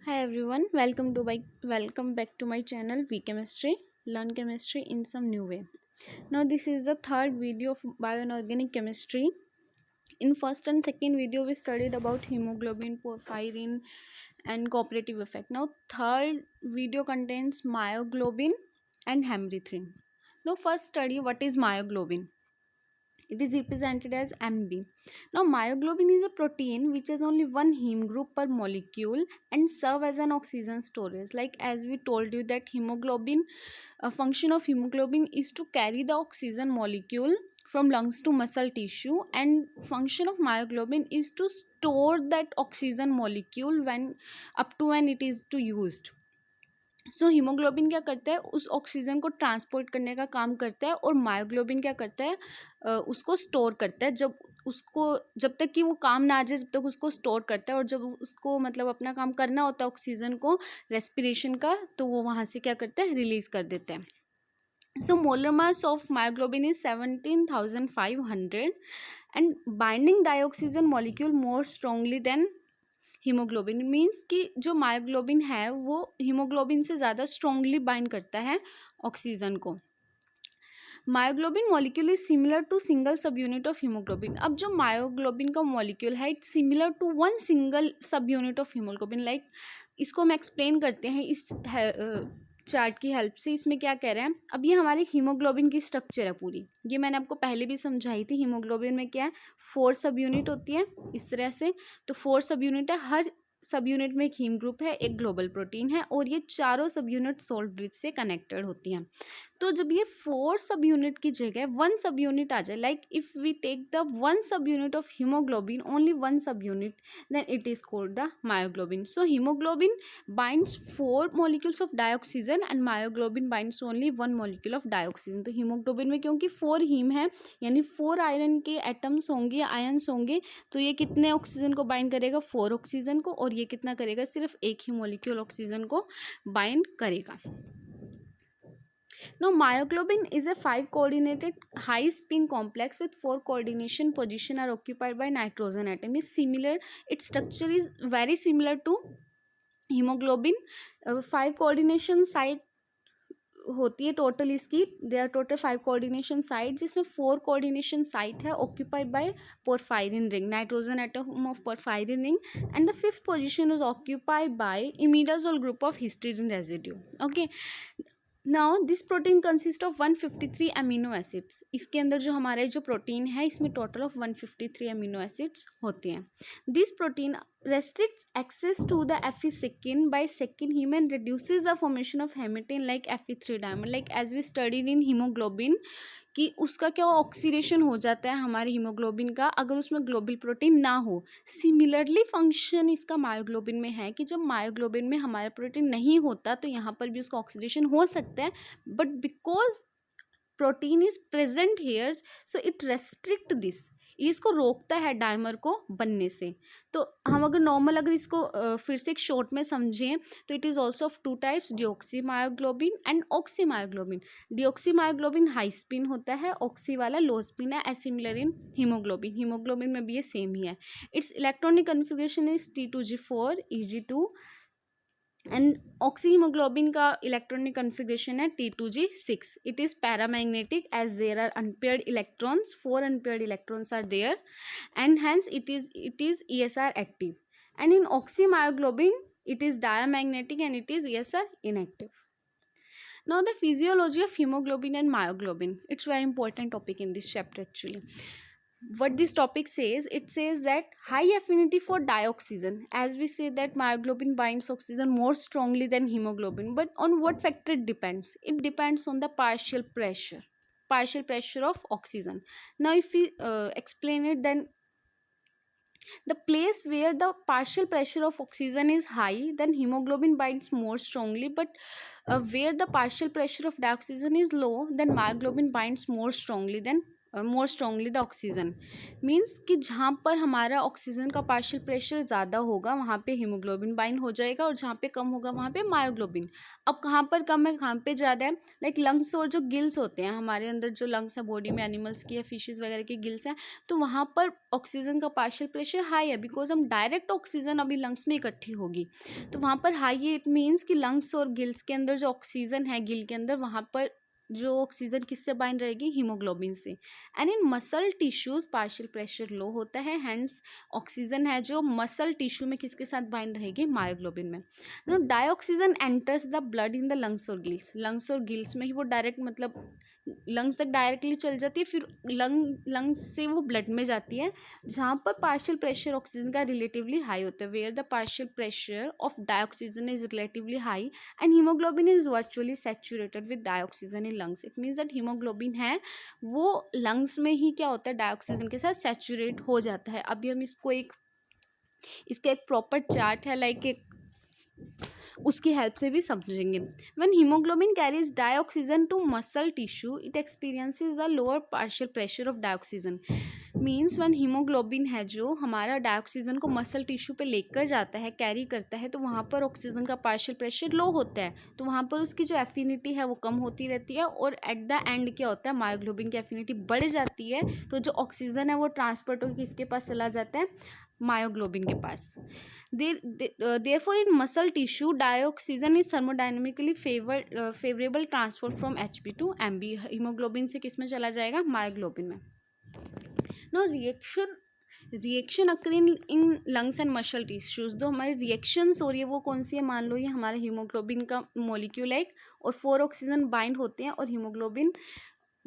Hi everyone, welcome back to my channel V Chemistry. Learn chemistry in some new way. Now this is the third video of bio and organic chemistry. In first and second video we studied about hemoglobin, porphyrin and cooperative effect. Now third video contains myoglobin and hemerythrin. Now first study what is myoglobin. It is represented as MB. Now, myoglobin is a protein which has only one heme group per molecule and serve as an oxygen storage. Like as we told you that hemoglobin, a function of hemoglobin is to carry the oxygen molecule from lungs to muscle tissue, and function of myoglobin is to store that oxygen molecule when it is to used. So haemoglobin क्या करता है, उस oxygen को transport करने का काम करता है, और मायोग्लोबिन क्या करता है, उसको स्टोर करता है। जब तक कि वो काम ना आ जाए जब तक उसको स्टोर करता है, और जब उसको मतलब अपना काम करना होता है ऑक्सीजन को रेस्पिरेशन का, तो वो वहाँ से क्या करता है, रिलीज कर देता है। So molar mass of myoglobin is 17,500 and binding dioxygen molecule more strongly than haemoglobin. Means कि जो मायोग्लोबिन है वो हीमोग्लोबिन से ज़्यादा स्ट्रांगली बाइंड करता है ऑक्सीजन को। Myoglobin molecule is similar to single sub unit of haemoglobin. अब जो मायोग्लोबिन का मॉलिक्यूल है it's similar to one single sub unit of haemoglobin. Like इसको हम एक्सप्लेन करते हैं इस चार्ट की हेल्प से। इसमें क्या कह रहे हैं, अब ये हमारी हीमोग्लोबिन की स्ट्रक्चर है पूरी, ये मैंने आपको पहले भी समझाई थी। हीमोग्लोबिन में क्या है, 4 सब यूनिट होती है इस तरह से। तो 4 सब यूनिट है, हर सब यूनिट में एक हीम ग्रुप है, एक ग्लोबल प्रोटीन है, और ये चारों सब यूनिट सोल्ट ब्रिज से कनेक्टेड होती हैं। तो जब ये 4 सब यूनिट की जगह 1 सब यूनिट आ जाए, like if we take the 1 sub unit of haemoglobin, only 1 sub unit, then it is called the myoglobin. So haemoglobin binds 4 molecules of dioxygen and myoglobin binds only 1 molecule of dioxygen. तो haemoglobin में क्योंकि 4 haem है, यानी 4 iron के atoms होंगे, ions होंगे, तो ये कितने ऑक्सीजन को बाइंड करेगा, 4 ऑक्सीजन को, और ये कितना करेगा, सिर्फ एक ही मॉलिक्यूल ऑक्सीजन को बाइंड करेगा। Now, myoglobin is a 5 coordinated high spin complex with 4 coordination position are occupied by nitrogen atom. Is similar, its structure is very similar to hemoglobin. 5 coordination site होती है टोटल इसकी, they are total 5 coordination site, जिसमें 4 coordination site है occupied by porphyrin ring, nitrogen atom of porphyrin ring, and the 5th position is occupied by imidazole group of histidine residue. Okay, now this protein consist of 153 amino acids. इसके अंदर जो हमारे जो protein है इसमें total of 153 amino acids होते हैं। This protein restricts access to the Fe2 by second heme and reduces the formation of hematine like Fe3 dimer. Like as we studied in hemoglobin कि उसका क्या ऑक्सीडेशन हो जाता है हमारे हीमोग्लोबिन का अगर उसमें ग्लोबल प्रोटीन ना हो। सिमिलरली फंक्शन इसका मायोग्लोबिन में है कि जब मायोग्लोबिन में हमारा प्रोटीन नहीं होता तो यहाँ पर भी उसका ऑक्सीडेशन हो सकता है, but because protein is present here so it restrict this, ये इसको रोकता है डायमर को बनने से। तो हम अगर नॉर्मल अगर इसको फिर से एक शॉर्ट में समझें तो it is also of 2 types, deoxy myoglobin and oxy myoglobin. Deoxy myoglobin high spin होता है, ऑक्सी वाला लो स्पिन है, as similar in haemoglobin. Haemoglobin में भी ये सेम ही है। It's electronic configuration is T2G4 Eg2 and oxyhaemoglobin का इलेक्ट्रॉनिक कन्फिग्रेशन है T2G6। It is paramagnetic as there are unpaired electrons, 4 unpaired electrons are there, and hence it is ESR active. And in oxymyoglobin it is diamagnetic and it is ESR inactive. Now the physiology of hemoglobin and myoglobin, it's very important topic in this chapter actually. What this topic says, it says that high affinity for dioxygen, as we say that myoglobin binds oxygen more strongly than hemoglobin, but on what factor it depends? It depends on the partial pressure of oxygen. Now if we explain it, then the place where the partial pressure of oxygen is high, then hemoglobin binds more strongly, but where the partial pressure of dioxygen is low, then myoglobin binds more strongly than more strongly the oxygen. Means कि जहाँ पर हमारा oxygen का partial pressure ज़्यादा होगा वहाँ पे haemoglobin bind हो जाएगा, और जहाँ पे कम होगा वहाँ पे मायोग्लोबिन। अब कहाँ पर कम है कहाँ पे ज़्यादा है, लाइक लंग्स और जो गिल्स होते हैं हमारे अंदर, जो लंग्स है बॉडी में एनिमल्स की या फिशेज वगैरह की गिल्स हैं, तो वहाँ पर ऑक्सीजन का पार्शियल प्रेशर हाई है, बिकॉज हम डायरेक्ट ऑक्सीजन अभी लंग्स में इकट्ठी होगी, तो वहाँ पर हाई है। इट मीन्स कि लंग्स और गिल्स के अंदर जो ऑक्सीजन है गिल के अंदर, वहाँ पर जो ऑक्सीजन किससे बाइंड रहेगी, हीमोग्लोबिन से। And in muscle tissues partial pressure low होता है, हैंड्स ऑक्सीजन है जो मसल टिश्यू में किसके साथ बाइंड रहेगी, मायोग्लोबिन में। No dioxygen enters the blood in the lungs और गिल्स में ही वो डायरेक्ट, मतलब लंग्स तक डायरेक्टली चल जाती है, फिर लंग्स से वो ब्लड में जाती है, जहाँ पर पार्शियल प्रेशर ऑक्सीजन का रिलेटिवली हाई होता है, where the partial pressure of dioxygen is relatively high and haemoglobin is virtually saturated with dioxygen in lungs. It means that haemoglobin है वो लंग्स में ही क्या होता है, डाईऑक्सीजन के साथ सैचुरेट हो जाता है। अभी हम इसका एक प्रॉपर चार्ट है, लाइक एक उसकी हेल्प से भी समझेंगे। When haemoglobin carries dioxygen to muscle tissue it experiences the lower partial pressure of dioxygen. Means when haemoglobin है जो हमारा डाईऑक्सीजन को मसल टिश्यू पे लेकर जाता है, कैरी करता है, तो वहाँ पर ऑक्सीजन का पार्शियल प्रेशर लो होता है, तो वहाँ पर उसकी जो एफिनिटी है वो कम होती रहती है, और एट द एंड क्या होता है, मायोग्लोबिन की एफिनिटी बढ़ जाती है, तो जो ऑक्सीजन है वो ट्रांसपोर्ट होकर किसके पास चला जाता है, मायोग्लोबिन के पास। Therefore, in muscle tissue, dioxygen is thermodynamically favorable transfer from Hb to Mb. Haemoglobin से किस में चला जाएगा, मायोग्लोबिन में। Now reaction occur in lungs and muscle tissues. जो हमारी रिएक्शंस हो रही है वो कौन सी है, मान लो ये हमारा हीमोग्लोबिन का मॉलिक्यूल है और 4 ऑक्सीजन बाइंड होते हैं और हीमोग्लोबिन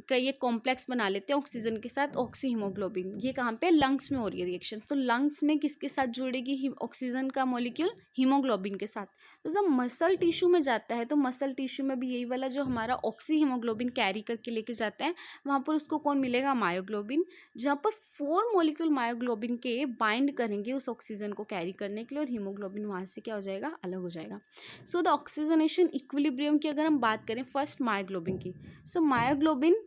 का ये कॉम्प्लेक्स बना लेते हैं ऑक्सीजन के साथ, ऑक्सी हीमोग्लोबिन। ये कहाँ पे, लंग्स में हो रही है रिएक्शन, तो लंग्स में किसके साथ जुड़ेगी, ऑक्सीजन का मॉलिक्यूल हीमोग्लोबिन के साथ। तो जब मसल टिश्यू में जाता है तो मसल टिश्यू में भी यही वाला जो हमारा ऑक्सी हीमोग्लोबिन कैरी करके लेके जाता है, वहाँ पर उसको कौन मिलेगा, मायोग्लोबिन, जहाँ पर 4 मॉलिक्यूल मायोग्लोबिन के बाइंड करेंगे उस ऑक्सीजन को कैरी करने के लिए, और हीमोग्लोबिन वहाँ से क्या हो जाएगा, अलग हो जाएगा। सो द ऑक्सीजनेशन इक्विलिब्रियम की अगर हम बात करें फर्स्ट मायोग्लोबिन की, सो मायोग्लोबिन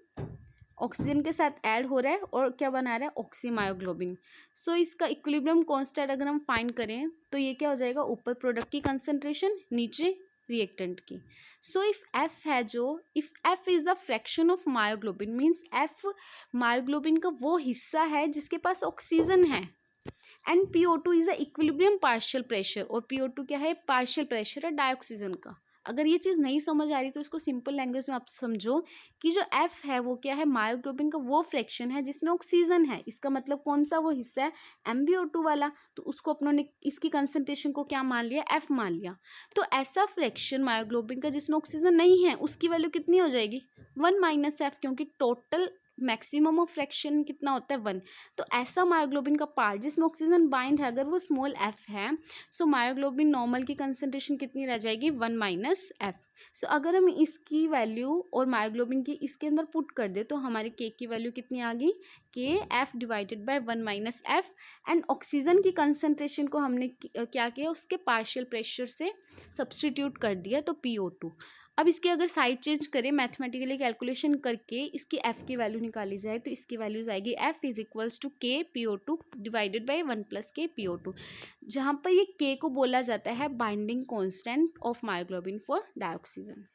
ऑक्सीजन के साथ ऐड हो रहा है और क्या बना रहा है, ऑक्सी मायोग्लोबिन। सो इसका इक्विलिब्रियम कांस्टेंट अगर हम फाइंड करें तो ये क्या हो जाएगा, ऊपर प्रोडक्ट की कंसंट्रेशन, नीचे रिएक्टेंट की। So if F is the fraction of myoglobin, means F myoglobin का वो हिस्सा है जिसके पास ऑक्सीजन है, and PO2 is the equilibrium partial pressure, और PO2 क्या है, पार्शियल प्रेशर है डाईऑक्सीजन का। अगर ये चीज़ नहीं समझ आ रही तो इसको सिंपल लैंग्वेज में आप समझो कि जो F है वो क्या है, मायोग्लोबिन का वो फ्रैक्शन है जिसमें ऑक्सीजन है। इसका मतलब कौन सा वो हिस्सा है, MbO2 वाला, तो उसको अपनों ने इसकी कंसंट्रेशन को क्या मान लिया, F मान लिया। तो ऐसा फ्रैक्शन मायोग्लोबिन का जिसमें ऑक्सीजन नहीं है उसकी वैल्यू कितनी हो जाएगी, 1 - F, क्योंकि टोटल मैक्सिमम ऑफ फ्रैक्शन कितना होता है, 1। तो ऐसा मायोग्लोबिन का पार्ट जिसमें ऑक्सीजन बाइंड है अगर वो स्मॉल f है, सो मायोग्लोबिन नॉर्मल की कंसंट्रेशन कितनी रह जाएगी, 1 - F। सो अगर हम इसकी वैल्यू और मायोग्लोबिन की इसके अंदर पुट कर दे तो हमारे k की वैल्यू कितनी आ गई, KF divided by 1 - F। And oxygen की कंसंट्रेशन को हमने क्या किया, उसके पार्शियल प्रेशर से सब्सटीट्यूट कर दिया, तो PO2। अब इसकी अगर साइड चेंज करें, मैथमेटिकली कैलकुलेशन करके इसकी F की वैल्यू निकाली जाए तो इसकी वैल्यूज आएगी F is equals to K PO2 divided by 1 + K PO2, जहाँ पर ये K को बोला जाता है binding constant of myoglobin for dioxygen.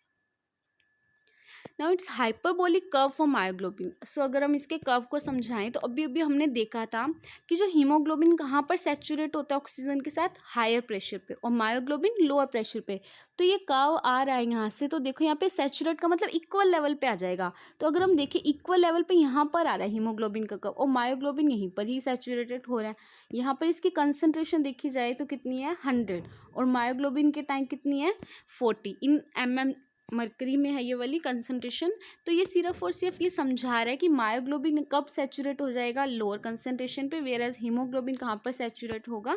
Now it's hyperbolic curve for myoglobin. So अगर हम इसके कर्व को समझाएं तो अभी अभी हमने देखा था कि जो हीमोग्लोबिन कहाँ पर सैचुरेट होता है ऑक्सीजन के साथ, हायर प्रेशर पे, और मायोग्लोबिन लोअर प्रेशर पे। तो ये कर्व आ रहा है यहाँ से, तो देखो यहाँ पे सैचुरेट का मतलब इक्वल लेवल पे आ जाएगा। तो अगर हम देखें इक्वल लेवल पे यहाँ पर आ रहा है हीमोग्लोबिन का कर्व, और मायोग्लोबिन यहीं पर ही सैचुरेटेड हो रहा है। यहाँ पर इसकी कंसंट्रेशन देखी जाए तो कितनी है, 100, और मायोग्लोबिन के टाइम कितनी है, 40 इन mm मरकरी में है ये वाली कंसंट्रेशन। तो ये सिर्फ और सिर्फ ये समझा रहा है कि मायोग्लोबिन कब सैचुरेट हो जाएगा, लोअर कंसंट्रेशन पे, वेयर एज हीमोग्लोबिन कहाँ पर सैचुरेट होगा,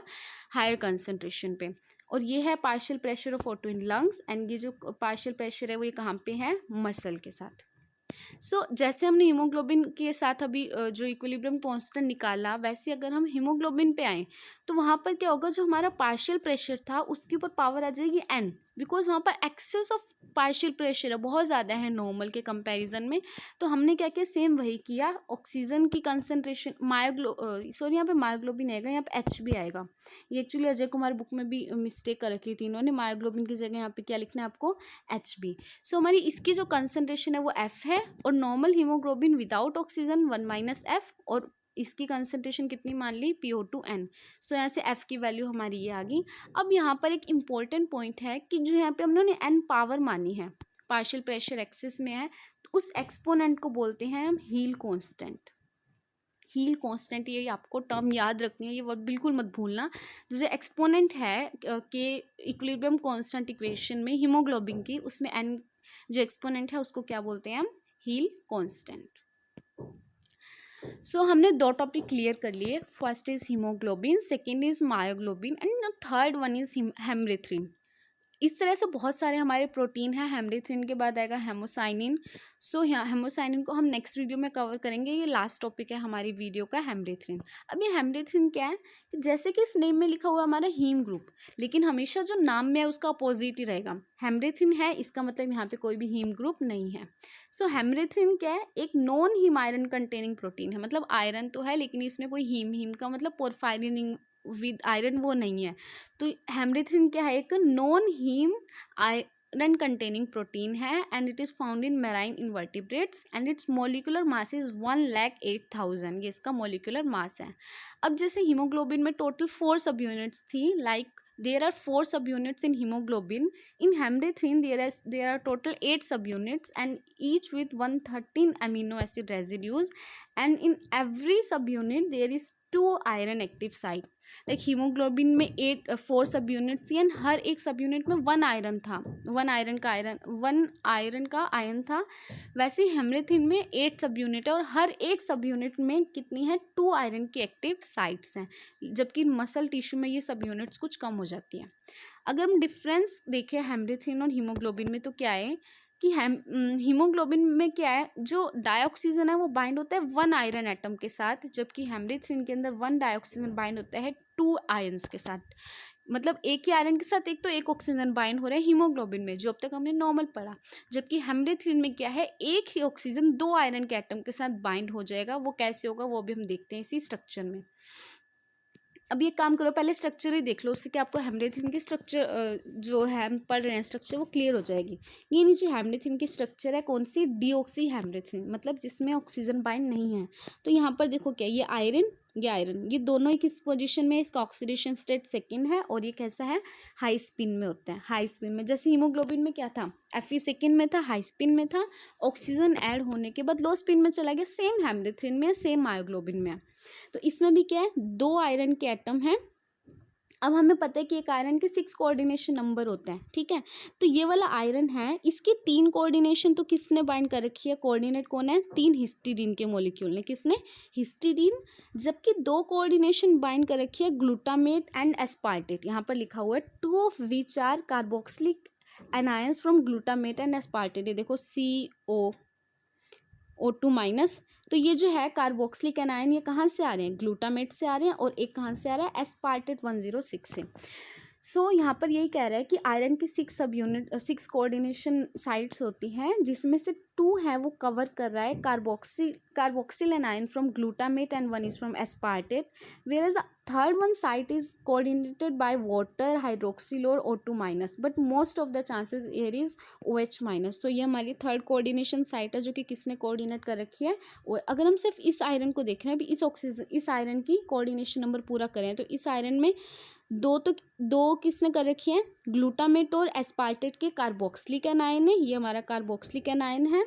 हायर कंसंट्रेशन पे। और ये है partial pressure of O2 in lungs, and ये जो पार्शियल प्रेशर है वो ये कहाँ पे है, मसल के साथ। जैसे हमने हीमोग्लोबिन के साथ अभी जो इक्विलिब्रियम कांस्टेंट निकाला, वैसे अगर हम हीमोग्लोबिन पे आए तो वहाँ पर क्या होगा, जो हमारा पार्शियल प्रेशर था उसके ऊपर पावर आ जाएगी n, बिकॉज वहाँ पर एक्सेस ऑफ पार्शियल प्रेशर है, बहुत ज़्यादा है नॉर्मल के कंपैरिजन में। तो हमने क्या किया, सेम वही किया, ऑक्सीजन की कंसनट्रेशन यहाँ पे मायोग्लोबिन आएगा, यहाँ पे एच भी आएगा। ये एक्चुअली अजय कुमार बुक में भी मिस्टेक कर रखी थी इन्होंने, मायोग्लोबिन की जगह यहाँ पे क्या लिखना है आपको, एच बी। हमारी इसकी जो कंसनट्रेशन है वो एफ है, और normal haemoglobin without oxygen 1 - F, और इसकी कंसंट्रेशन कितनी मान ली, PO2N। यहाँ से F की वैल्यू हमारी ये आ गई। अब यहाँ पर एक इम्पोर्टेंट पॉइंट है कि जो यहाँ पे हमने N पावर मानी है, पार्शियल प्रेशर एक्सेस में है, तो उस एक्सपोनेंट को बोलते हैं हम हील कांस्टेंट। हील कांस्टेंट, ये आपको टर्म याद रखनी है, ये वर्ड बिल्कुल मत भूलना। जैसे एक्सपोनेंट है कि इक्विलिब्रियम कांस्टेंट इक्वेशन में हीमोग्लोबिन की, उसमें N जो एक्सपोनेंट है उसको क्या बोलते हैं हम, हील कांस्टेंट। हमने दो टॉपिक क्लियर कर लिए, first is haemoglobin, second is myoglobin, and third one is hemerythrin. इस तरह से बहुत सारे हमारे प्रोटीन हैं। हेमरेथ्रिन के बाद आएगा हेमोसाइनिन। हेमोसाइनिन को हम नेक्स्ट वीडियो में कवर करेंगे, ये लास्ट टॉपिक है हमारी वीडियो का, हेमरेथ्रिन। अब ये हेमरेथ्रिन क्या है, जैसे कि इस नेम में लिखा हुआ हमारा हीम ग्रुप, लेकिन हमेशा जो नाम में है उसका अपोजिट ही रहेगा। हेमरेथ्रिन है, इसका मतलब यहाँ पे कोई भी हीम ग्रुप नहीं है। हेमरेथ्रिन क्या है, एक non haem iron containing protein है, मतलब आयरन तो है लेकिन इसमें कोई हीम का मतलब पोरफायरिन विद आयरन वो नहीं है। तो हेमरेथ्रिन क्या है, एक non haem iron containing protein है, and it is found in marine invertebrates, and its molecular mass is 1,08,000, ये इसका मोलिकुलर मास है। अब जैसे हीमोग्लोबिन में टोटल 4 सब यूनिट्स थी, like there are 4 subunits in hemoglobin. In hemerythrin there are total 8 subunits, and each with 113 amino acid residues, and in every subunit there is 2 iron active site. Like haemoglobin में 4 सब unit थी, and हर एक सब unit में 1 iron था, 1 iron का ion था। वैसे हेमरेथ्रिन में 8 सब यूनिट है, और हर एक सब यूनिट में कितनी है, 2 आयरन की एक्टिव साइट्स हैं, जबकि मसल टिश्यू में ये सब यूनिट्स कुछ कम हो जाती हैं। अगर हम डिफरेंस देखें हेमरेथ्रिन और हीमोग्लोबिन में, तो क्या है कि हीमोग्लोबिन में क्या है, जो डाइऑक्सीजन है वो बाइंड होता है 1 आयरन एटम के साथ, जबकि हेमरेथ्रिन के अंदर 1 डाइऑक्सीजन बाइंड होता है 2 आयन्स के साथ। मतलब एक ही आयरन के साथ एक ऑक्सीजन बाइंड हो रहा है हीमोग्लोबिन में, जो अब तक हमने नॉर्मल पढ़ा। जबकि हेमरेथ्रिन में क्या है, एक ही ऑक्सीजन 2 आयरन के एटम के साथ बाइंड हो जाएगा। वो कैसे होगा वो भी हम देखते हैं इसी स्ट्रक्चर में। अब ये काम करो, पहले स्ट्रक्चर ही देख लो, उससे कि आपको हेमरेथ्रिन की स्ट्रक्चर जो है हम पढ़ रहे हैं स्ट्रक्चर, वो क्लियर हो जाएगी। ये नीचे हेमरेथ्रिन की स्ट्रक्चर है, कौन सी, डीऑक्सी हेमरेथ्रिन, मतलब जिसमें ऑक्सीजन बाइंड नहीं है। तो यहाँ पर देखो क्या, ये आयरन, ये दोनों ही किस पोजीशन में, इसका ऑक्सीडेशन स्टेट सेकंड है, और ये कैसा है, हाई स्पिन में होता है। हाई स्पिन में, जैसे हीमोग्लोबिन में क्या था, Fe सेकंड में था, हाई स्पिन में था, ऑक्सीजन ऐड होने के बाद लो स्पिन में चला गया। सेम हेमरेथ्रिन में, सेम मायोग्लोबिन में। तो इसमें भी क्या है, 2 आयरन के एटम हैं। अब हमें पता है कि एक आयरन के 6 कोऑर्डिनेशन नंबर होते हैं, ठीक है। तो ये वाला आयरन है, इसकी 3 कोऑर्डिनेशन तो किसने बाइंड कर रखी है, कोऑर्डिनेट कौन है, 3 हिस्टीडीन के मॉलिक्यूल ने, किसने, हिस्टीडीन। जबकि 2 कोऑर्डिनेशन बाइंड कर रखी है ग्लूटामेट एंड एस्पार्टेट, यहाँ पर लिखा हुआ है 2 of which are carboxylic anions from glutamate and aspartate. ये देखो CO2 माइनस। तो ये जो है कार्बोक्सिलिक एनायन, ये कहाँ से आ रहे हैं, ग्लूटामेट से आ रहे हैं, और एक कहाँ से आ रहा है, एस्पार्टेट 106 से। यहाँ पर यही कह रहा है कि आयरन की 6 कोऑर्डिनेशन साइट्स होती हैं, जिसमें से 2 है वो कवर कर रहा है carboxyl anion from glutamate, and 1 is from aspartate, whereas the third one site is coordinated by water, hydroxyl और O2 minus, but most of the chances here is OH minus. तो ये हमारी third coordination site है, जो कि किसने coordinate कर रखी है। अगर हम सिर्फ इस आयरन को देख रहे हैं, अभी इस आयरन की कोऑर्डिनेशन नंबर पूरा करें, तो इस आयरन में दो किसने कर रखी है, ग्लूटामेट और एस्पार्टेट के कार्बोक्सिलिक एनायन है, ये हमारा कार्बोक्सिलिक एनायन है,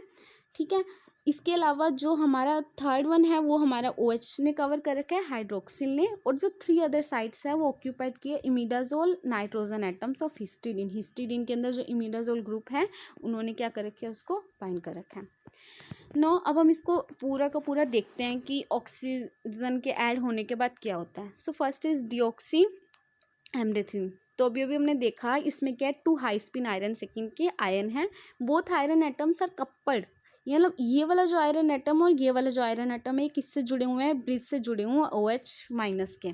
ठीक है। इसके अलावा जो हमारा थर्ड वन है वो हमारा OH ने कवर कर रखा है, हाइड्रोक्सिल ने, और जो 3 अदर साइट्स है वो ऑक्यूपाइड किए imidazole nitrogen atoms of histidine के अंदर जो इमिडाजोल ग्रुप है उन्होंने क्या कर रखा है, उसको बाइंड कर रखा है। नो, अब हम इसको पूरा का पूरा देखते हैं कि ऑक्सीजन के ऐड होने के बाद क्या होता है। So first is deoxy hemerythrin. तो अभी हमने देखा इसमें क्या है, 2 हाई स्पिन आयरन सेकेंड के आयन है, both iron atoms are coupled ये मतलब ये वाला जो आयरन एटम और ये वाला जो आयरन एटम है किससे जुड़े हुए हैं, ब्रिज से जुड़े हुए हैं OH माइनस के।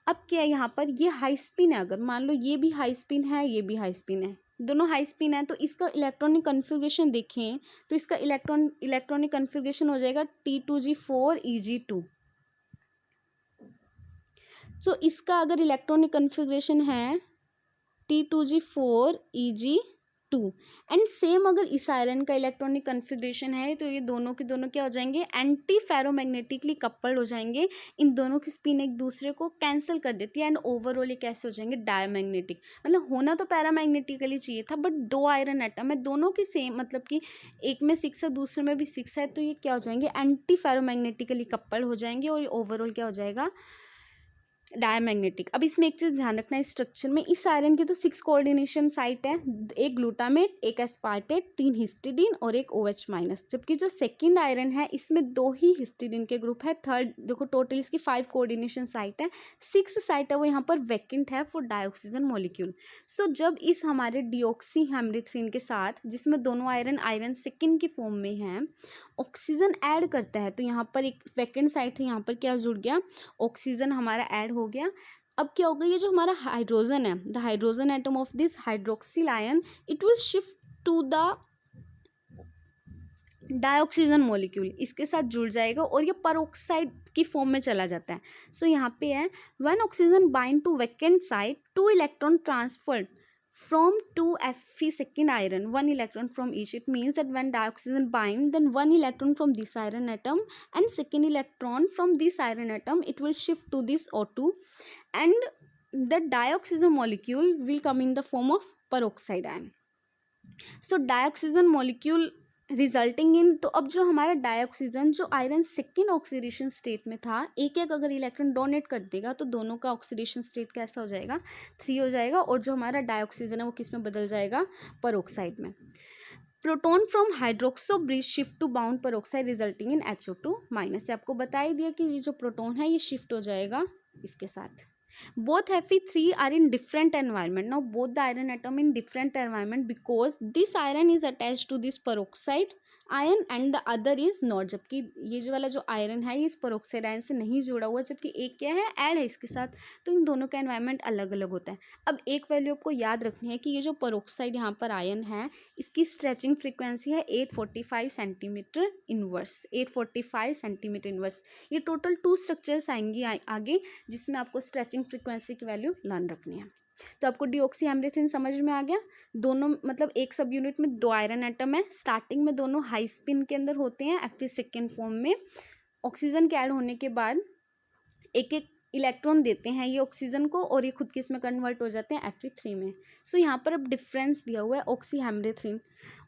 अब क्या है यहाँ पर, ये हाई स्पिन है, अगर मान लो ये भी हाई स्पिन है ये भी हाई स्पिन है, दोनों हाई स्पिन है, तो इसका इलेक्ट्रॉनिक कन्फिग्रेशन देखें तो इसका इलेक्ट्रॉनिक कन्फिग्रेशन हो जाएगा T2G4 Eg2। सो इसका अगर इलेक्ट्रॉनिक कन्फिग्रेशन है T2G4 Eg2 एंड सेम अगर इस आयरन का इलेक्ट्रॉनिक कन्फिग्रेशन है तो ये दोनों के दोनों क्या हो जाएंगे, एंटी फेरोमैग्नेटिकली कपल्ड हो जाएंगे। इन दोनों की स्पिन एक दूसरे को कैंसिल कर देती है एंड ओवरऑल ये कैसे हो जाएंगे, डायमैग्नेटिक। मतलब होना तो पैरामैग्नेटिकली चाहिए था, बट दो आयरन एटम है, दोनों की सेम, मतलब कि एक में 6 है दूसरे में भी 6 है, तो ये क्या हो जाएंगे, एंटी फेरोमैग्नेटिकली कपल्ड हो जाएंगे और ओवरऑल क्या हो जाएगा, डायमैग्नेटिक। अब इसमें एक चीज़ ध्यान रखना है, स्ट्रक्चर में इस आयरन की तो 6 कोऑर्डिनेशन साइट है, एक ग्लूटामेट, एक एस्पार्टेट, 3 हिस्टिडीन और एक OH माइनस। जबकि जो सेकंड आयरन है इसमें 2 ही हिस्टिडीन के ग्रुप है। थर्ड देखो टोटल इसकी 5 कोऑर्डिनेशन साइट है, 6 साइट है वो यहाँ पर वैकेंट है फॉर डाइऑक्सीजन मॉलिक्यूल। सो जब इस हमारे डिऑक्सी हेमरिथ्रिन के साथ, जिसमें दोनों आयरन आयरन सेकेंड की फॉर्म में है, ऑक्सीजन ऐड करता है तो यहाँ पर एक वैकेंट साइट है, यहाँ पर क्या जुड़ गया, ऑक्सीजन हमारा ऐड हो गया। अब क्या होगा, ये जो हमारा हाइड्रोजन है, the hydrogen atom of this hydroxyl ion, it will shift to the dioxygen molecule, इसके साथ जुड़ जाएगा और ये परऑक्साइड की फॉर्म में चला जाता है। सो यहाँ पे है, when oxygen bind to vacant site, 2 electron transferred from 2 Fe second iron, 1 electron from each. It means that when dioxygen bind, then 1 electron from this iron atom and second electron from this iron atom, it will shift to this O2 and the dioxygen molecule will come in the form of peroxide ion. So dioxygen molecule resulting in, तो अब जो हमारा dioxygen जो iron second oxidation state में था, एक एक अगर इलेक्ट्रॉन डोनेट कर देगा तो दोनों का ऑक्सीडेशन स्टेट कैसा हो जाएगा, 3 हो जाएगा, और जो हमारा डाइऑक्सीजन है वो किस में बदल जाएगा, peroxide में। Proton from hydroxo bridge shift to bound peroxide resulting in HO2 minus. से आपको बता ही दिया कि ये जो प्रोटॉन है ये शिफ्ट हो जाएगा इसके साथ। Both Fe3 are in different environment. Now both the iron atom in different environment because this iron is attached to this peroxide ion and the other is not. जबकि ये जो वाला जो आयरन है ये इस peroxide ion से नहीं जुड़ा हुआ, जबकि एक क्या है, ऐड है इसके साथ, तो इन दोनों का एनवायरनमेंट अलग अलग होता है। अब एक वैल्यू आपको याद रखनी है कि ये जो peroxide यहाँ पर आयन है इसकी स्ट्रेचिंग फ्रीक्वेंसी है 845 सेंटीमीटर इनवर्स, 845 सेंटीमीटर इनवर्स। ये टोटल 2 स्ट्रक्चर्स आएंगी आगे, जिसमें आपको स्ट्रेचिंग फ्रीक्वेंसी की वैल्यू लर्न रखनी है। तो आपको डिऑक्सी हेमरिथ्रिन समझ में आ गया। दोनों मतलब एक सब यूनिट में 2 आयरन एटम है, स्टार्टिंग में दोनों हाई स्पिन के अंदर होते हैं Fe सेकेंड फॉर्म में, ऑक्सीजन के ऐड होने के बाद एक एक इलेक्ट्रॉन देते हैं ये ऑक्सीजन को और ये खुद किस में कन्वर्ट हो जाते हैं, Fe3 में। सो यहाँ पर अब डिफरेंस दिया हुआ है ऑक्सी हेमरिथ्रिन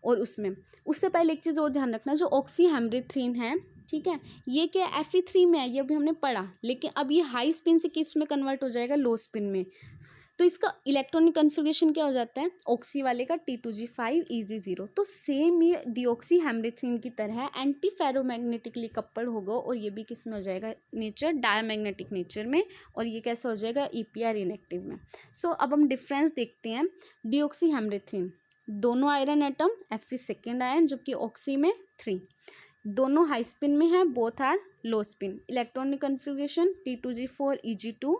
और उसमें। उससे पहले एक चीज़ और ध्यान रखना, जो ऑक्सी हेमरिथ्रिन है, ठीक है, ये क्या Fe3 में है, ये अभी हमने पढ़ा, लेकिन अब ये हाई स्पिन से किस में कन्वर्ट हो जाएगा, लो स्पिन में। तो इसका इलेक्ट्रॉनिक कन्फिग्रेशन क्या हो जाता है, ऑक्सी वाले का T2G5 Eg0। तो सेम ये डिऑक्सी हेमरिथ्रिन की तरह एंटी फेरोमैग्नेटिकली कपल्ड होगा और ये भी किस में हो जाएगा, नेचर डायमैग्नेटिक नेचर में, और ये कैसा हो जाएगा, EPR इनएक्टिव में। सो अब हम डिफरेंस देखते हैं। डिऑक्सी हेमरिथ्रिन, दोनों iron atom Fe second ion, जबकि ऑक्सी में 3, दोनों हाई स्पिन में है, both are low spin. Electronic configuration T2G4 Eg2,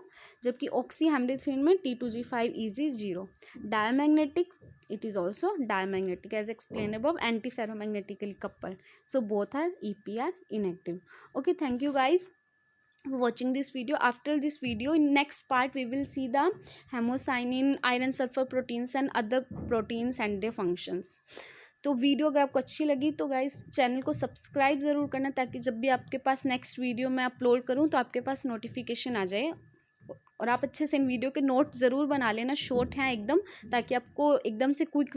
जबकि ऑक्सी हेमरिथ्रिन में T2G5 Eg0। Diamagnetic, it is also diamagnetic as explained above, anti-ferromagnetically coupled, so both are EPR inactive. Okay, thank you guys for watching this video. After this video, in next part we will see the hemocyanin, iron sulfur proteins and other proteins and their functions. तो video अगर आपको अच्छी लगी तो guys channel को subscribe ज़रूर करना, ताकि जब भी आपके पास नेक्स्ट वीडियो मैं अपलोड करूं तो आपके पास नोटिफिकेशन आ जाए। और आप अच्छे से इन वीडियो के नोट ज़रूर बना लेना, शॉर्ट हैं एकदम, ताकि आपको एकदम से क्विक